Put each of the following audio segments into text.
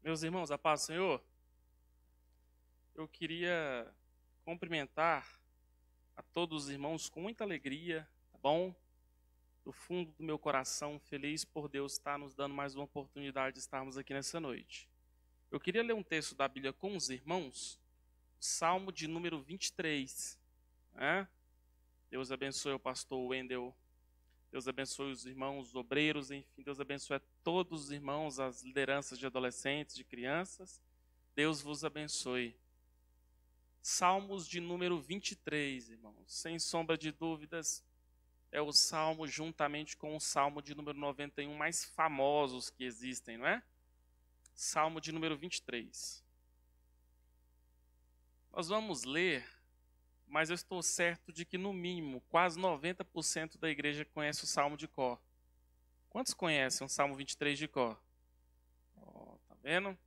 Meus irmãos, a paz do Senhor, eu queria cumprimentar a todos os irmãos com muita alegria, tá bom? Do fundo do meu coração, feliz por Deus estar nos dando mais uma oportunidade de estarmos aqui nessa noite. Eu queria ler um texto da Bíblia com os irmãos, Salmo de número 23, né? Deus abençoe o pastor Wendel, Deus abençoe os irmãos, os obreiros, enfim, Deus abençoe a todos os irmãos, as lideranças de adolescentes, de crianças. Deus vos abençoe. Salmos de número 23, irmãos. Sem sombra de dúvidas, é o salmo, juntamente com o salmo de número 91, mais famosos que existem, não é? Salmo de número 23. Nós vamos ler, mas eu estou certo de que, no mínimo, quase 90% da igreja conhece o salmo de cor. Quantos conhecem o salmo 23 de cor? Tá vendo?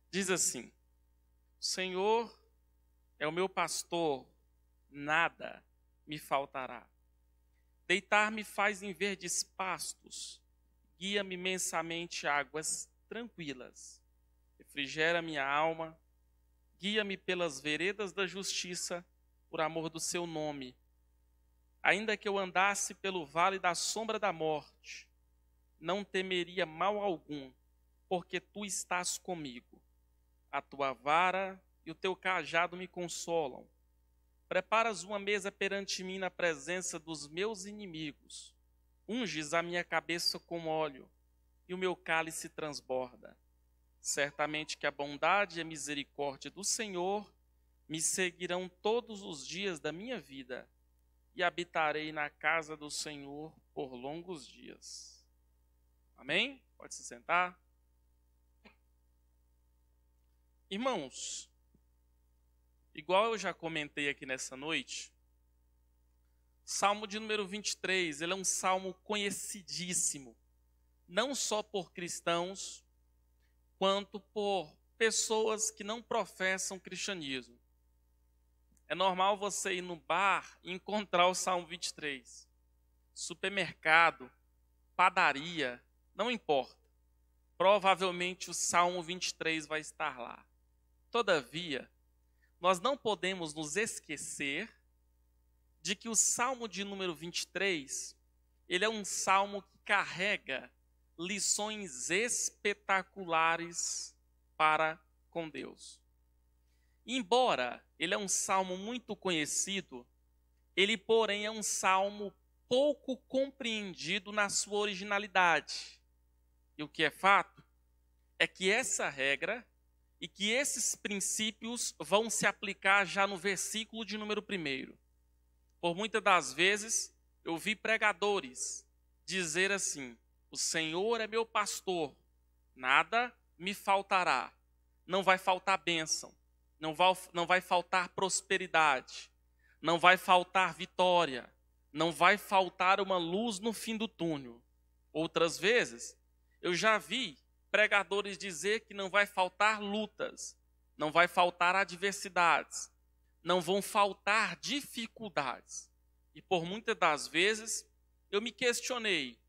Diz assim: o Senhor é o meu pastor, nada me faltará. Deitar-me faz em verdes pastos, guia-me imensamente a águas tranquilas. Refrigera minha alma, guia-me pelas veredas da justiça, por amor do seu nome. Ainda que eu andasse pelo vale da sombra da morte, não temeria mal algum, porque tu estás comigo. A tua vara e o teu cajado me consolam. Preparas uma mesa perante mim na presença dos meus inimigos. Unges a minha cabeça com óleo, e o meu cálice transborda. Certamente que a bondade e a misericórdia do Senhor me seguirão todos os dias da minha vida, e habitarei na casa do Senhor por longos dias. Amém? Pode se sentar. Irmãos, igual eu já comentei aqui nessa noite, Salmo de número 23, ele é um salmo conhecidíssimo, não só por cristãos, quanto por pessoas que não professam cristianismo. É normal você ir no bar e encontrar o Salmo 23. Supermercado, padaria, não importa. Provavelmente o Salmo 23 vai estar lá. Todavia, nós não podemos nos esquecer de que o Salmo de número 23, ele é um salmo que carrega lições espetaculares para com Deus. Embora ele é um salmo muito conhecido, ele, porém, é um salmo pouco compreendido na sua originalidade. E o que é fato é que essa regra e que esses princípios vão se aplicar já no versículo de número 1. Por muitas das vezes, eu vi pregadores dizer assim: o Senhor é meu pastor, nada me faltará. Não vai faltar bênção, não vai faltar prosperidade, não vai faltar vitória, não vai faltar uma luz no fim do túnel. Outras vezes, eu já vi pregadores dizer que não vai faltar lutas, não vai faltar adversidades, não vão faltar dificuldades. E por muitas das vezes, eu me questionei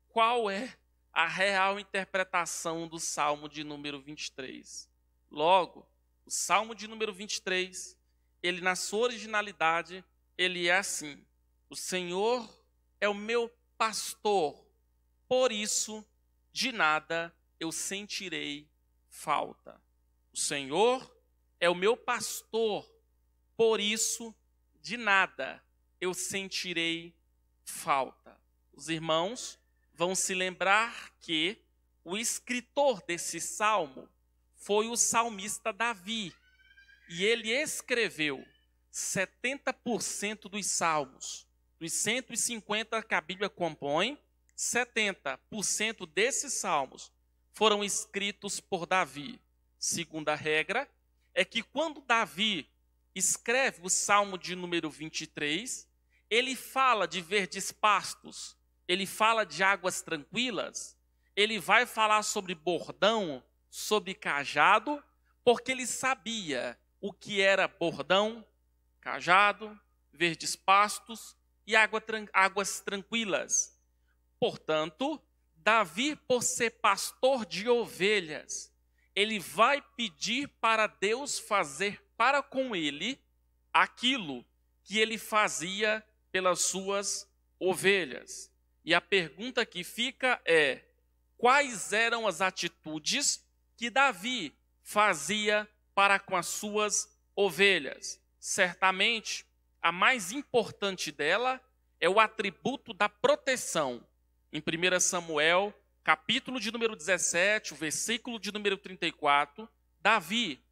qual é a real interpretação do Salmo de número 23. Logo, o Salmo de número 23, ele na sua originalidade, ele é assim: o Senhor é o meu pastor, por isso de nada eu sentirei falta. O Senhor é o meu pastor, por isso de nada eu sentirei falta. Os irmãos vão se lembrar que o escritor desse salmo foi o salmista Davi. E ele escreveu 70% dos salmos. Dos 150 que a Bíblia compõe, 70% desses salmos foram escritos por Davi. Segunda regra é que quando Davi escreve o Salmo de número 23, ele fala de verdes pastos, ele fala de águas tranquilas, ele vai falar sobre bordão, sobre cajado, porque ele sabia o que era bordão, cajado, verdes pastos e águas tranquilas. Portanto, Davi, por ser pastor de ovelhas, ele vai pedir para Deus fazer para com ele aquilo que ele fazia pelas suas ovelhas. E a pergunta que fica é: quais eram as atitudes que Davi fazia para com as suas ovelhas? Certamente, a mais importante dela é o atributo da proteção. Em 1 Samuel, capítulo de número 17, o versículo de número 34, Davi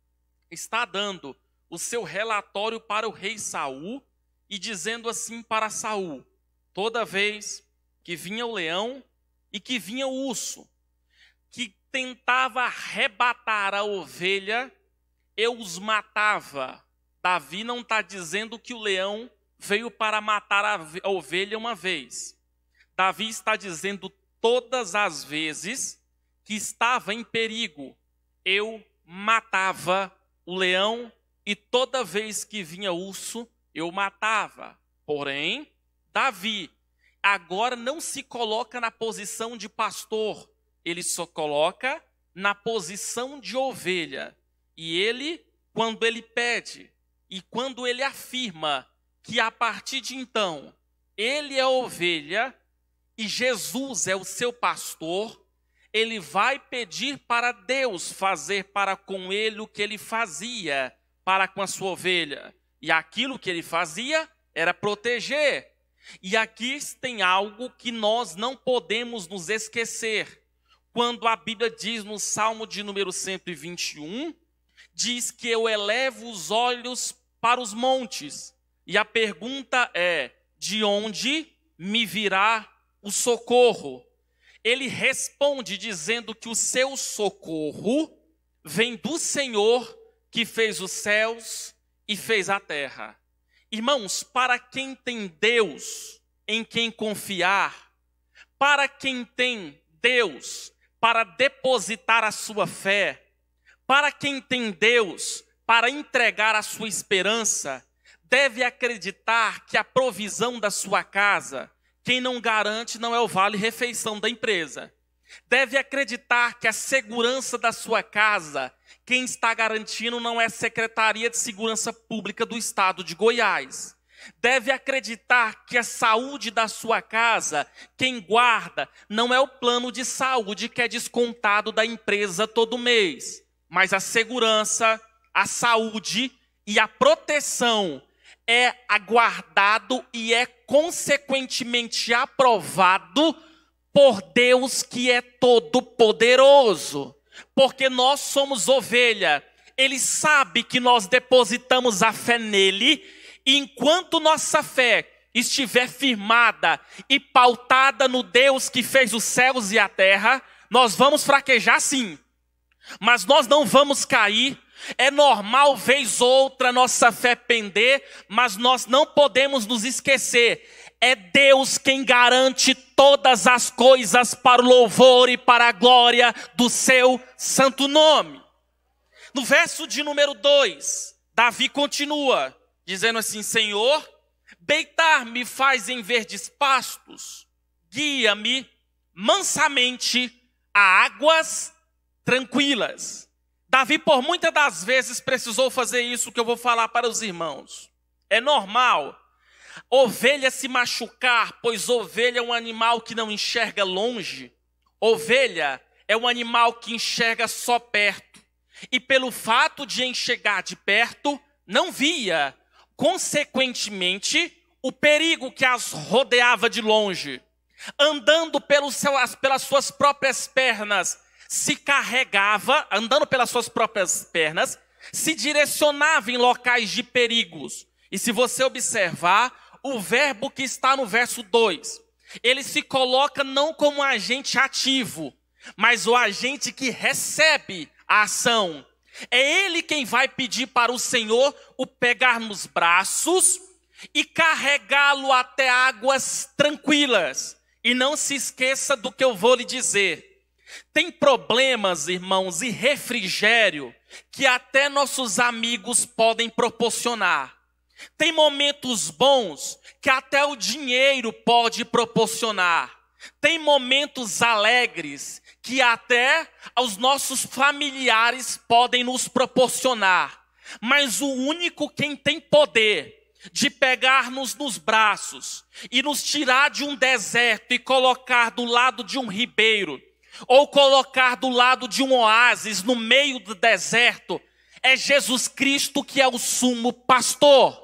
está dando o seu relatório para o rei Saul e dizendo assim para Saul: toda vez que vinha o leão e que vinha o urso, que tentava arrebatar a ovelha, eu os matava. Davi não está dizendo que o leão veio para matar a ovelha uma vez. Davi está dizendo todas as vezes que estava em perigo, eu matava o leão, e toda vez que vinha urso, eu matava. Porém, Davi agora não se coloca na posição de pastor, ele só coloca na posição de ovelha. E ele, quando ele pede e quando ele afirma que a partir de então ele é ovelha e Jesus é o seu pastor, ele vai pedir para Deus fazer para com ele o que ele fazia para com a sua ovelha. E aquilo que ele fazia era proteger. E aqui tem algo que nós não podemos nos esquecer. Quando a Bíblia diz no Salmo de número 121, diz que eu elevo os olhos para os montes. E a pergunta é: de onde me virá o socorro? Ele responde dizendo que o seu socorro vem do Senhor que fez os céus e fez a terra. Irmãos, para quem tem Deus em quem confiar, para quem tem Deus para depositar a sua fé, para quem tem Deus para entregar a sua esperança, deve acreditar que a provisão da sua casa, quem não garante não é o vale-refeição da empresa. Deve acreditar que a segurança da sua casa, quem está garantindo não é a Secretaria de Segurança Pública do Estado de Goiás. Deve acreditar que a saúde da sua casa, quem guarda, não é o plano de saúde que é descontado da empresa todo mês, mas a segurança, a saúde e a proteção é aguardado e é consequentemente aprovado por Deus que é todo-poderoso. Porque nós somos ovelha, Ele sabe que nós depositamos a fé nele, e enquanto nossa fé estiver firmada e pautada no Deus que fez os céus e a terra, nós vamos fraquejar sim, mas nós não vamos cair. É normal, vez ou outra, nossa fé pender, mas nós não podemos nos esquecer. É Deus quem garante todas as coisas para o louvor e para a glória do seu santo nome. No verso de número 2, Davi continua dizendo assim: Senhor, deitar-me faz em verdes pastos, guia-me mansamente a águas tranquilas. Davi, por muitas das vezes, precisou fazer isso que eu vou falar para os irmãos. É normal ovelha se machucar, pois ovelha é um animal que não enxerga longe. Ovelha é um animal que enxerga só perto. E pelo fato de enxergar de perto, não via, consequentemente, o perigo que as rodeava de longe. Andando pelas suas próprias pernas, se carregava, andando pelas suas próprias pernas, se direcionava em locais de perigos. E se você observar, o verbo que está no verso 2, ele se coloca não como um agente ativo, mas o agente que recebe a ação. É ele quem vai pedir para o Senhor o pegar nos braços e carregá-lo até águas tranquilas. E não se esqueça do que eu vou lhe dizer. Tem problemas, irmãos, e refrigério que até nossos amigos podem proporcionar. Tem momentos bons que até o dinheiro pode proporcionar. Tem momentos alegres que até os nossos familiares podem nos proporcionar. Mas o único quem tem poder de pegar-nos nos braços e nos tirar de um deserto e colocar do lado de um ribeiro, ou colocar do lado de um oásis no meio do deserto, é Jesus Cristo, que é o sumo pastor.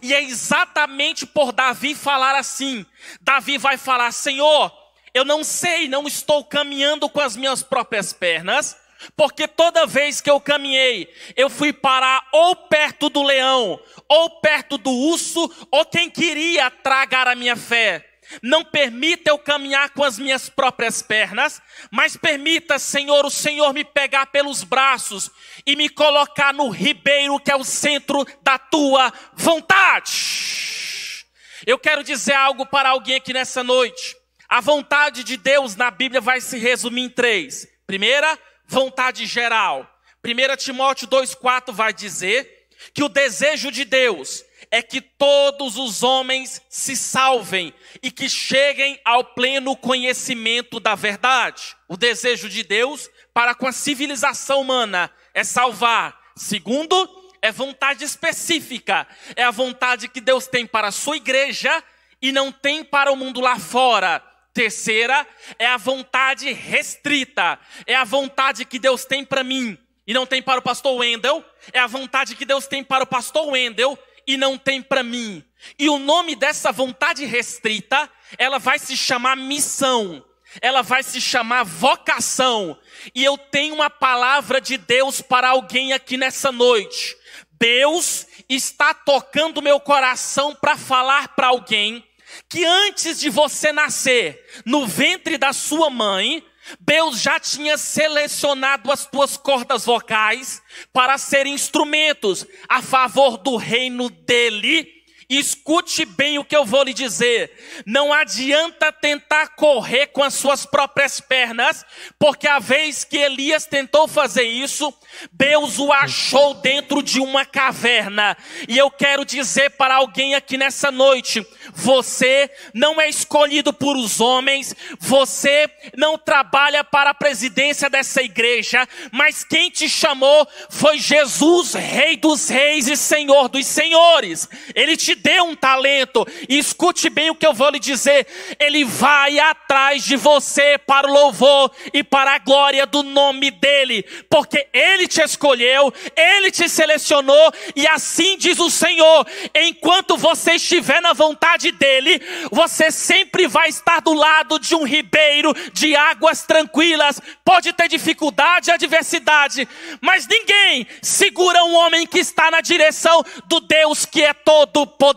E é exatamente por Davi falar assim. Davi vai falar: Senhor, eu não sei, não estou caminhando com as minhas próprias pernas, porque toda vez que eu caminhei, eu fui parar ou perto do leão, ou perto do urso, ou quem queria tragar a minha fé. Não permita eu caminhar com as minhas próprias pernas, mas permita, Senhor, o Senhor me pegar pelos braços e me colocar no ribeiro que é o centro da tua vontade. Eu quero dizer algo para alguém aqui nessa noite. A vontade de Deus na Bíblia vai se resumir em 3. Primeira, vontade geral. 1 Timóteo 2,4 vai dizer que o desejo de Deus é que todos os homens se salvem e que cheguem ao pleno conhecimento da verdade. O desejo de Deus para com a civilização humana é salvar. Segundo, é vontade específica. É a vontade que Deus tem para a sua igreja e não tem para o mundo lá fora. Terceira, é a vontade restrita. É a vontade que Deus tem para mim e não tem para o pastor Wendel. É a vontade que Deus tem para o pastor Wendel e não tem para mim. E o nome dessa vontade restrita, ela vai se chamar missão. Ela vai se chamar vocação. E eu tenho uma palavra de Deus para alguém aqui nessa noite. Deus está tocando meu coração para falar para alguém que antes de você nascer no ventre da sua mãe, Deus já tinha selecionado as tuas cordas vocais para serem instrumentos a favor do reino dele. Escute bem o que eu vou lhe dizer. Não adianta tentar correr com as suas próprias pernas, porque a vez que Elias tentou fazer isso, Deus o achou dentro de uma caverna. E eu quero dizer para alguém aqui nessa noite: você não é escolhido por os homens, você não trabalha para a presidência dessa igreja, mas quem te chamou foi Jesus, Rei dos Reis e Senhor dos Senhores. Ele te deu um talento, e escute bem o que eu vou lhe dizer: ele vai atrás de você para o louvor e para a glória do nome dele, porque ele te escolheu, ele te selecionou, e assim diz o Senhor: enquanto você estiver na vontade dele, você sempre vai estar do lado de um ribeiro de águas tranquilas. Pode ter dificuldade, adversidade, mas ninguém segura um homem que está na direção do Deus que é todo poderoso.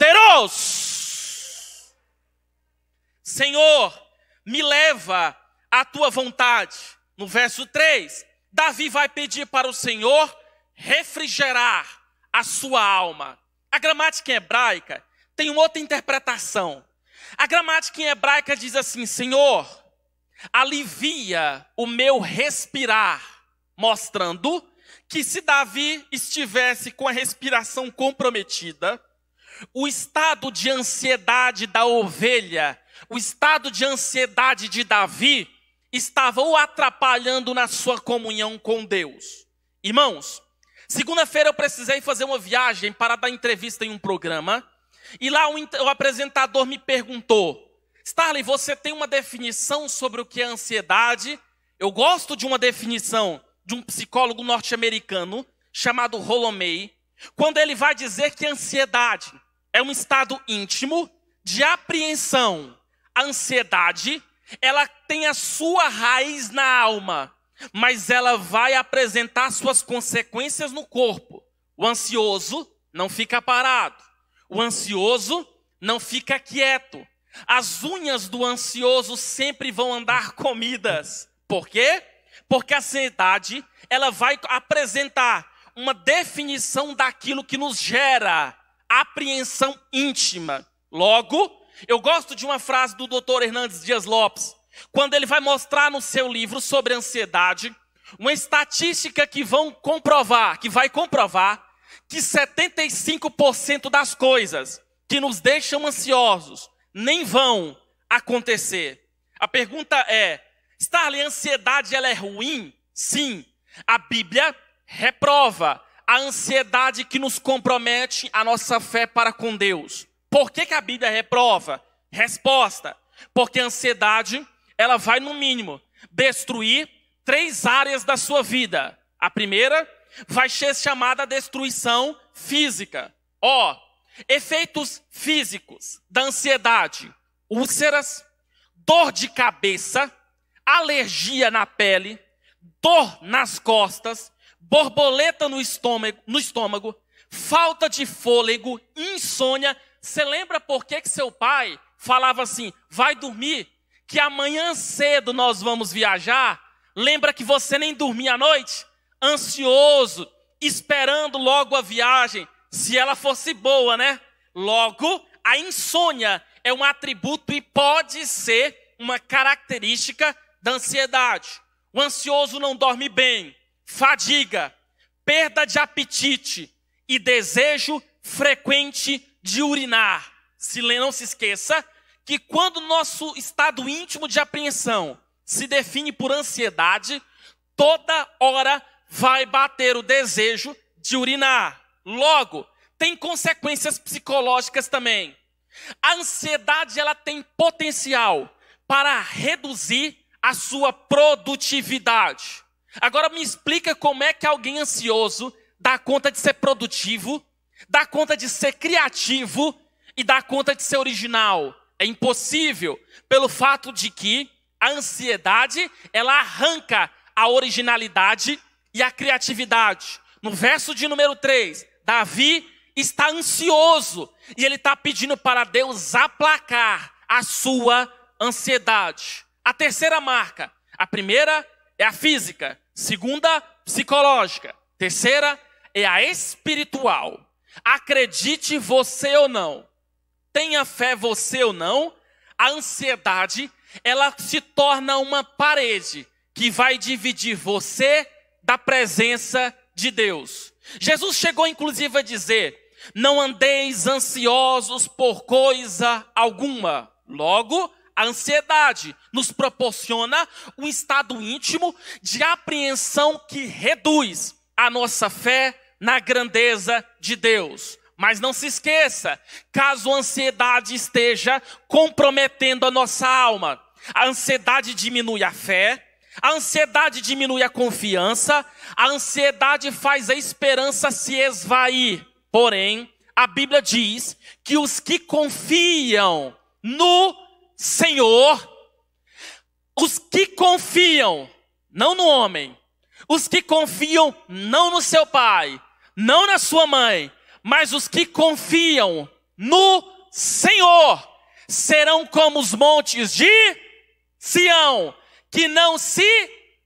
Senhor, me leva à tua vontade. No verso 3, Davi vai pedir para o Senhor refrigerar a sua alma. A gramática em hebraica tem uma outra interpretação. A gramática em hebraica diz assim: Senhor, alivia o meu respirar, mostrando que se Davi estivesse com a respiração comprometida, o estado de ansiedade da ovelha, o estado de ansiedade de Davi, estava o atrapalhando na sua comunhão com Deus. Irmãos, segunda-feira eu precisei fazer uma viagem para dar entrevista em um programa, e lá o apresentador me perguntou: Starley, você tem uma definição sobre o que é ansiedade? Eu gosto de uma definição de um psicólogo norte-americano chamado Rollo May, quando ele vai dizer que a ansiedade é um estado íntimo de apreensão. A ansiedade, ela tem a sua raiz na alma, mas ela vai apresentar suas consequências no corpo. O ansioso não fica parado. O ansioso não fica quieto. As unhas do ansioso sempre vão andar comidas. Por quê? Porque a ansiedade, ela vai apresentar uma definição daquilo que nos gera apreensão íntima. Logo, eu gosto de uma frase do Dr. Hernandes Dias Lopes, quando ele vai mostrar no seu livro sobre ansiedade, uma estatística que vai comprovar que 75% das coisas que nos deixam ansiosos nem vão acontecer. A pergunta é, Starley, a ansiedade ela é ruim? Sim, a Bíblia reprova a ansiedade que nos compromete a nossa fé para com Deus. Por que a Bíblia reprova? Resposta, porque a ansiedade, ela vai no mínimo destruir 3 áreas da sua vida. A primeira vai ser chamada destruição física. Efeitos físicos da ansiedade: úlceras, dor de cabeça, alergia na pele, dor nas costas, borboleta no estômago, falta de fôlego, insônia. Você lembra por que seu pai falava assim, vai dormir, que amanhã cedo nós vamos viajar? Lembra que você nem dormia à noite? Ansioso, esperando logo a viagem, se ela fosse boa, né? Logo, a insônia é um atributo e pode ser uma característica da ansiedade. O ansioso não dorme bem, fadiga, perda de apetite e desejo frequente de urinar. Não se esqueça que quando o nosso estado íntimo de apreensão se define por ansiedade, toda hora vai bater o desejo de urinar. Logo, tem consequências psicológicas também. A ansiedade ela tem potencial para reduzir a sua produtividade. Agora me explica como é que alguém ansioso dá conta de ser produtivo, dá conta de ser criativo e dá conta de ser original. É impossível, pelo fato de que a ansiedade ela arranca a originalidade e a criatividade. No verso de número 3, Davi está ansioso e ele está pedindo para Deus aplacar a sua ansiedade. A terceira marca, a primeira é a física, segunda, psicológica, terceira é a espiritual. Acredite você ou não, tenha fé você ou não, a ansiedade ela se torna uma parede que vai dividir você da presença de Deus. Jesus chegou inclusive a dizer, não andeis ansiosos por coisa alguma. Logo, a ansiedade nos proporciona um estado íntimo de apreensão que reduz a nossa fé na grandeza de Deus. Mas não se esqueça, caso a ansiedade esteja comprometendo a nossa alma, a ansiedade diminui a fé, a ansiedade diminui a confiança, a ansiedade faz a esperança se esvair. Porém, a Bíblia diz que os que confiam no Senhor, os que confiam, não no homem, os que confiam não no seu pai, não na sua mãe, mas os que confiam no Senhor, serão como os montes de Sião, que não se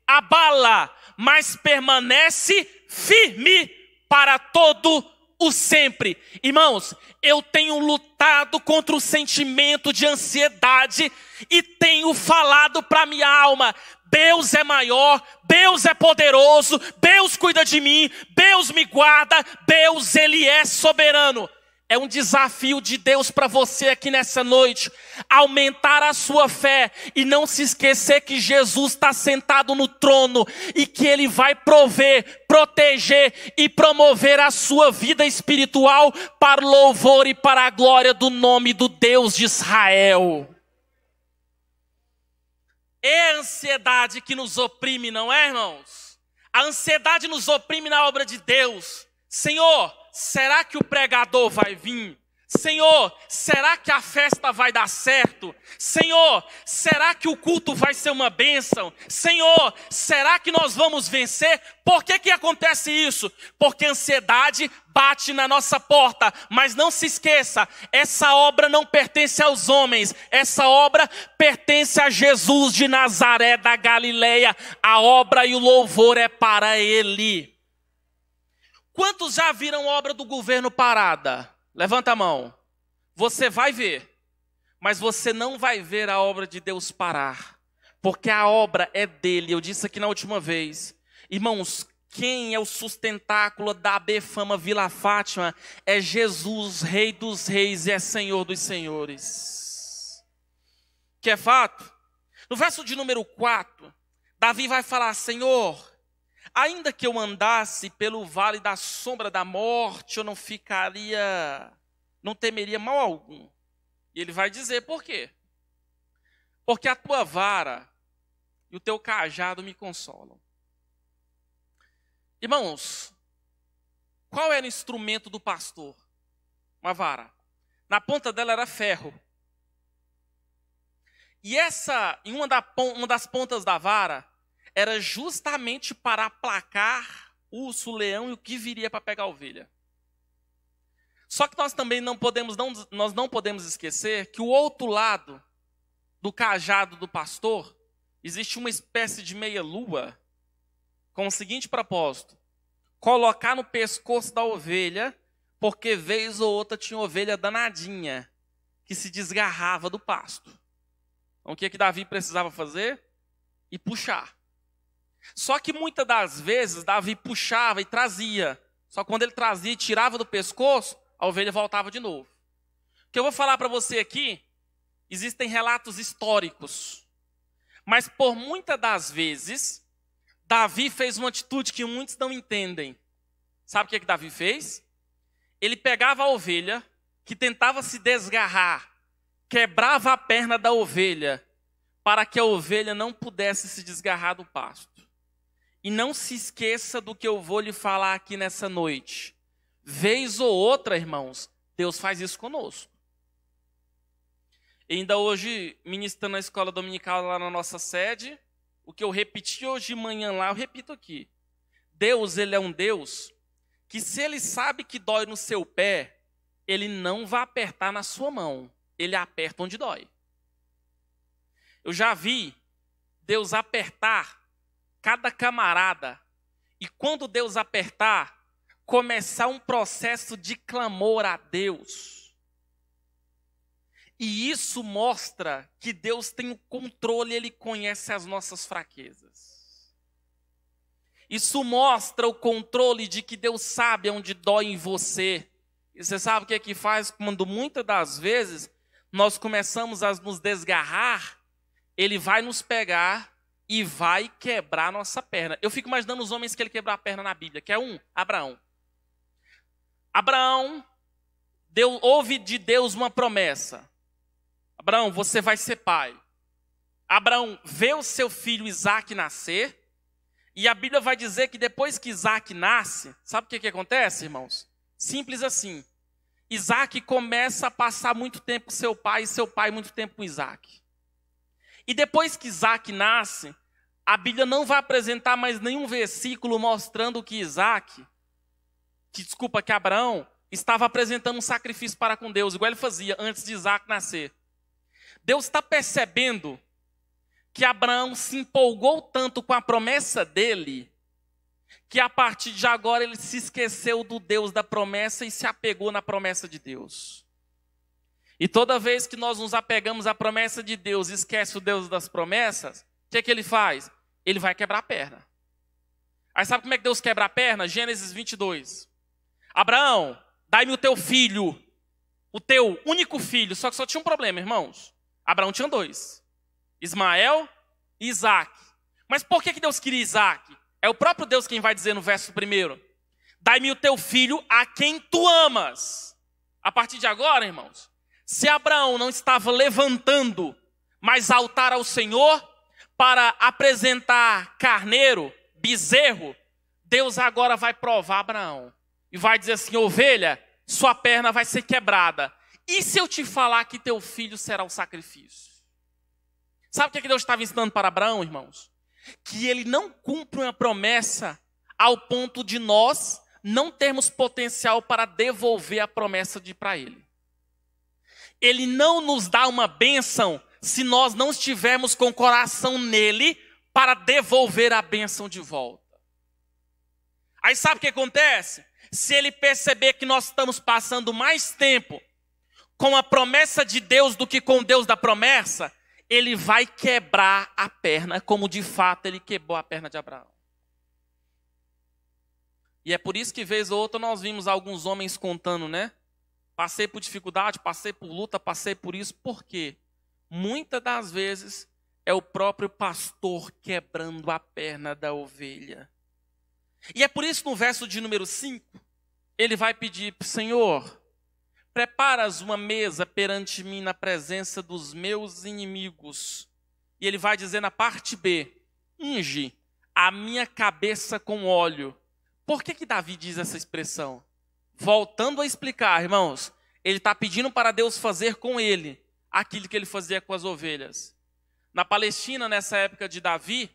abala, mas permanece firme para todo o sempre. Irmãos, eu tenho lutado contra o sentimento de ansiedade e tenho falado para minha alma, Deus é maior, Deus é poderoso, Deus cuida de mim, Deus me guarda, Deus ele é soberano. É um desafio de Deus para você aqui nessa noite, aumentar a sua fé e não se esquecer que Jesus está sentado no trono e que Ele vai prover, proteger e promover a sua vida espiritual para o louvor e para a glória do nome do Deus de Israel. É a ansiedade que nos oprime, não é, irmãos? A ansiedade nos oprime na obra de Deus. Senhor, será que o pregador vai vir? Senhor, será que a festa vai dar certo? Senhor, será que o culto vai ser uma bênção? Senhor, será que nós vamos vencer? Por que acontece isso? Porque a ansiedade bate na nossa porta. Mas não se esqueça, essa obra não pertence aos homens. Essa obra pertence a Jesus de Nazaré da Galileia. A obra e o louvor é para Ele. Quantos já viram obra do governo parada? Levanta a mão. Você vai ver, mas você não vai ver a obra de Deus parar, porque a obra é dele. Eu disse aqui na última vez, irmãos, quem é o sustentáculo da Befama Vila Fátima? É Jesus, Rei dos Reis e é Senhor dos Senhores. Que é fato? No verso de número 4, Davi vai falar: Senhor, ainda que eu andasse pelo vale da sombra da morte, eu não temeria mal algum. E ele vai dizer por quê? Porque a tua vara e o teu cajado me consolam. Irmãos, qual era o instrumento do pastor? Uma vara. Na ponta dela era ferro. E uma das pontas da vara era justamente para aplacar o urso, o leão e o que viria para pegar a ovelha. Só que nós também não podemos esquecer que o outro lado do cajado do pastor existe uma espécie de meia-lua com o seguinte propósito: colocar no pescoço da ovelha, porque vez ou outra tinha ovelha danadinha que se desgarrava do pasto. Então o que Davi precisava fazer? E puxar. Só que muitas das vezes Davi puxava e trazia. Só que quando ele trazia e tirava do pescoço, a ovelha voltava de novo. O que eu vou falar para você aqui, existem relatos históricos. Mas por muitas das vezes, Davi fez uma atitude que muitos não entendem. Sabe o que Davi fez? Ele pegava a ovelha, que tentava se desgarrar, quebrava a perna da ovelha, para que a ovelha não pudesse se desgarrar do pasto. E não se esqueça do que eu vou lhe falar aqui nessa noite. Vez ou outra, irmãos, Deus faz isso conosco. E ainda hoje, ministrando na escola dominical lá na nossa sede, o que eu repeti hoje de manhã lá, eu repito aqui. Deus, Ele é um Deus que, se Ele sabe que dói no seu pé, Ele não vai apertar na sua mão. Ele aperta onde dói. Eu já vi Deus apertar cada camarada, e quando Deus apertar, começar um processo de clamor a Deus. E isso mostra que Deus tem o controle, Ele conhece as nossas fraquezas. Isso mostra o controle de que Deus sabe onde dói em você. E você sabe o que é que faz quando muitas das vezes nós começamos a nos desgarrar? Ele vai nos pegar e vai quebrar nossa perna. Eu fico imaginando os homens que ele quebrou a perna na Bíblia, que é Abraão. Abraão ouve de Deus uma promessa. Abraão, você vai ser pai. Abraão vê o seu filho Isaque nascer, e a Bíblia vai dizer que depois que Isaque nasce, sabe o que acontece, irmãos? Simples assim. Isaque começa a passar muito tempo com seu pai, e seu pai muito tempo com Isaque. E depois que Isaque nasce, a Bíblia não vai apresentar mais nenhum versículo mostrando que que Abraão estava apresentando um sacrifício para com Deus, igual ele fazia antes de Isaque nascer. Deus está percebendo que Abraão se empolgou tanto com a promessa dele, que a partir de agora ele se esqueceu do Deus da promessa e se apegou na promessa de Deus. E toda vez que nós nos apegamos à promessa de Deus e esquece o Deus das promessas, o que ele faz? Ele vai quebrar a perna. Aí sabe como é que Deus quebra a perna? Gênesis 22. Abraão, dai-me o teu filho, o teu único filho. Só que só tinha um problema, irmãos. Abraão tinha dois. Ismael e Isaque. Mas por que Deus queria Isaque? É o próprio Deus quem vai dizer no verso 1. Dai-me o teu filho a quem tu amas. A partir de agora, irmãos, se Abraão não estava levantando mais altar ao Senhor para apresentar carneiro, bezerro, Deus agora vai provar Abraão. E vai dizer assim: ovelha, sua perna vai ser quebrada. E se eu te falar que teu filho será o sacrifício? Sabe o que Deus estava ensinando para Abraão, irmãos? Que ele não cumpre uma promessa ao ponto de nós não termos potencial para devolver a promessa para ele. Ele não nos dá uma bênção se nós não estivermos com o coração nele para devolver a bênção de volta. Aí sabe o que acontece? Se ele perceber que nós estamos passando mais tempo com a promessa de Deus do que com o Deus da promessa, ele vai quebrar a perna, como de fato ele quebrou a perna de Abraão. E é por isso que, vez ou outra, nós vimos alguns homens contando, né? Passei por dificuldade, passei por luta, passei por isso. Por quê? Muitas das vezes é o próprio pastor quebrando a perna da ovelha. E é por isso no verso de número 5, ele vai pedir para o Senhor: preparas uma mesa perante mim na presença dos meus inimigos. E ele vai dizer na parte B: unge a minha cabeça com óleo. Por que Davi diz essa expressão? Voltando a explicar, irmãos, ele está pedindo para Deus fazer com ele aquilo que ele fazia com as ovelhas. Na Palestina, nessa época de Davi,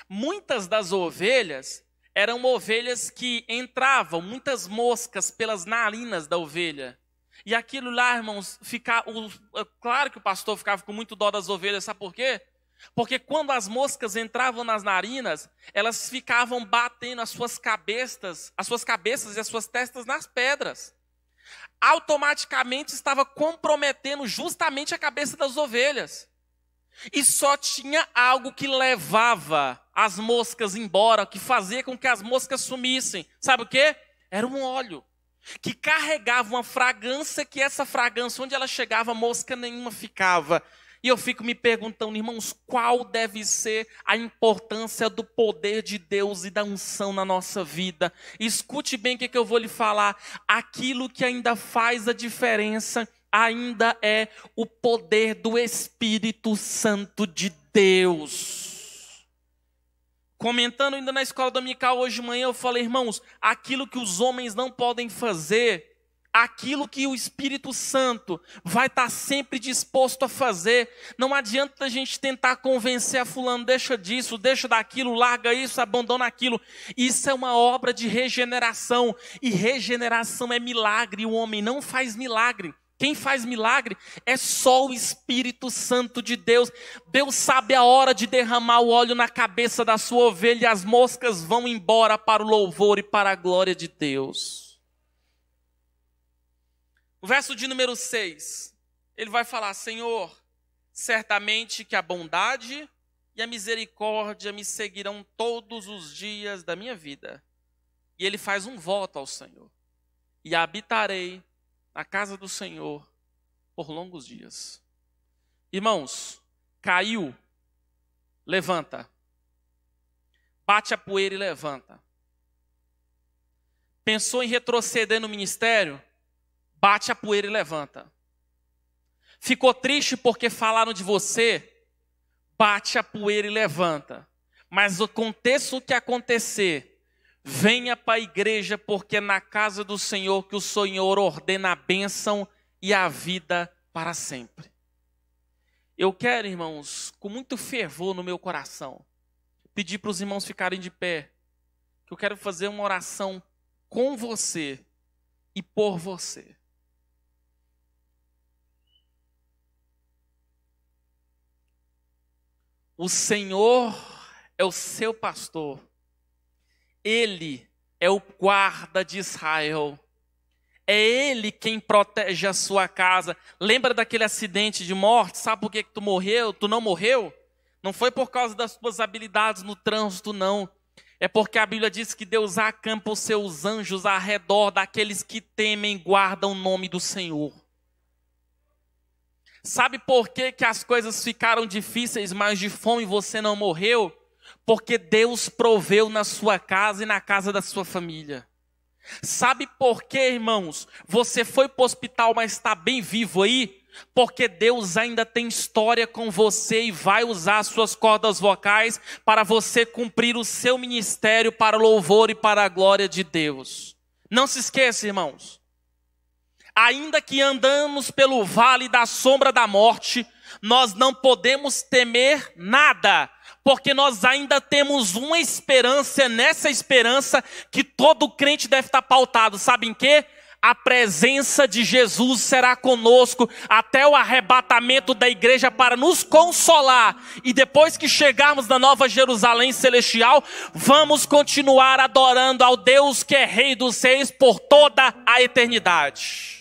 muitas das ovelhas eram ovelhas que entravam muitas moscas pelas narinas da ovelha. E aquilo lá, irmãos, claro que o pastor ficava com muito dó das ovelhas, sabe por quê? Porque quando as moscas entravam nas narinas, elas ficavam batendo as suas cabeças e as suas testas nas pedras. Automaticamente estava comprometendo justamente a cabeça das ovelhas. E só tinha algo que levava as moscas embora, que fazia com que as moscas sumissem. Sabe o quê? Era um óleo que carregava uma fragrância, que essa fragrância, onde ela chegava, mosca nenhuma ficava. E eu fico me perguntando, irmãos, qual deve ser a importância do poder de Deus e da unção na nossa vida? Escute bem o que eu vou lhe falar. Aquilo que ainda faz a diferença ainda é o poder do Espírito Santo de Deus. Comentando ainda na escola dominical hoje de manhã, eu falei, irmãos, aquilo que os homens não podem fazer, aquilo que o Espírito Santo vai estar sempre disposto a fazer. Não adianta a gente tentar convencer a fulano, deixa disso, deixa daquilo, larga isso, abandona aquilo. Isso é uma obra de regeneração, e regeneração é milagre, o homem não faz milagre. Quem faz milagre é só o Espírito Santo de Deus. Deus sabe a hora de derramar o óleo na cabeça da sua ovelha, e as moscas vão embora para o louvor e para a glória de Deus. No verso de número 6, ele vai falar: Senhor, certamente que a bondade e a misericórdia me seguirão todos os dias da minha vida. E ele faz um voto ao Senhor: e habitarei na casa do Senhor por longos dias. Irmãos, caiu, levanta. Bate a poeira e levanta. Pensou em retroceder no ministério? Bate a poeira e levanta. Ficou triste porque falaram de você? Bate a poeira e levanta. Mas aconteça o que acontecer, venha para a igreja, porque é na casa do Senhor que o Senhor ordena a bênção e a vida para sempre. Eu quero, irmãos, com muito fervor no meu coração, pedir para os irmãos ficarem de pé, que eu quero fazer uma oração com você e por você. O Senhor é o seu pastor. Ele é o guarda de Israel. É Ele quem protege a sua casa. Lembra daquele acidente de morte? Sabe por que tu morreu? Tu não morreu? Não foi por causa das tuas habilidades no trânsito, não. É porque a Bíblia diz que Deus acampa os seus anjos ao redor daqueles que temem e guardam o nome do Senhor. Sabe por que as coisas ficaram difíceis, mas de fome você não morreu? Porque Deus proveu na sua casa e na casa da sua família. Sabe por que, irmãos, você foi para o hospital, mas está bem vivo aí? Porque Deus ainda tem história com você e vai usar as suas cordas vocais para você cumprir o seu ministério para o louvor e para a glória de Deus. Não se esqueça, irmãos. Ainda que andamos pelo vale da sombra da morte, nós não podemos temer nada, porque nós ainda temos uma esperança, nessa esperança que todo crente deve estar pautado. Sabe em quê? A presença de Jesus será conosco até o arrebatamento da igreja para nos consolar. E depois que chegarmos na Nova Jerusalém Celestial, vamos continuar adorando ao Deus que é Rei dos Reis por toda a eternidade.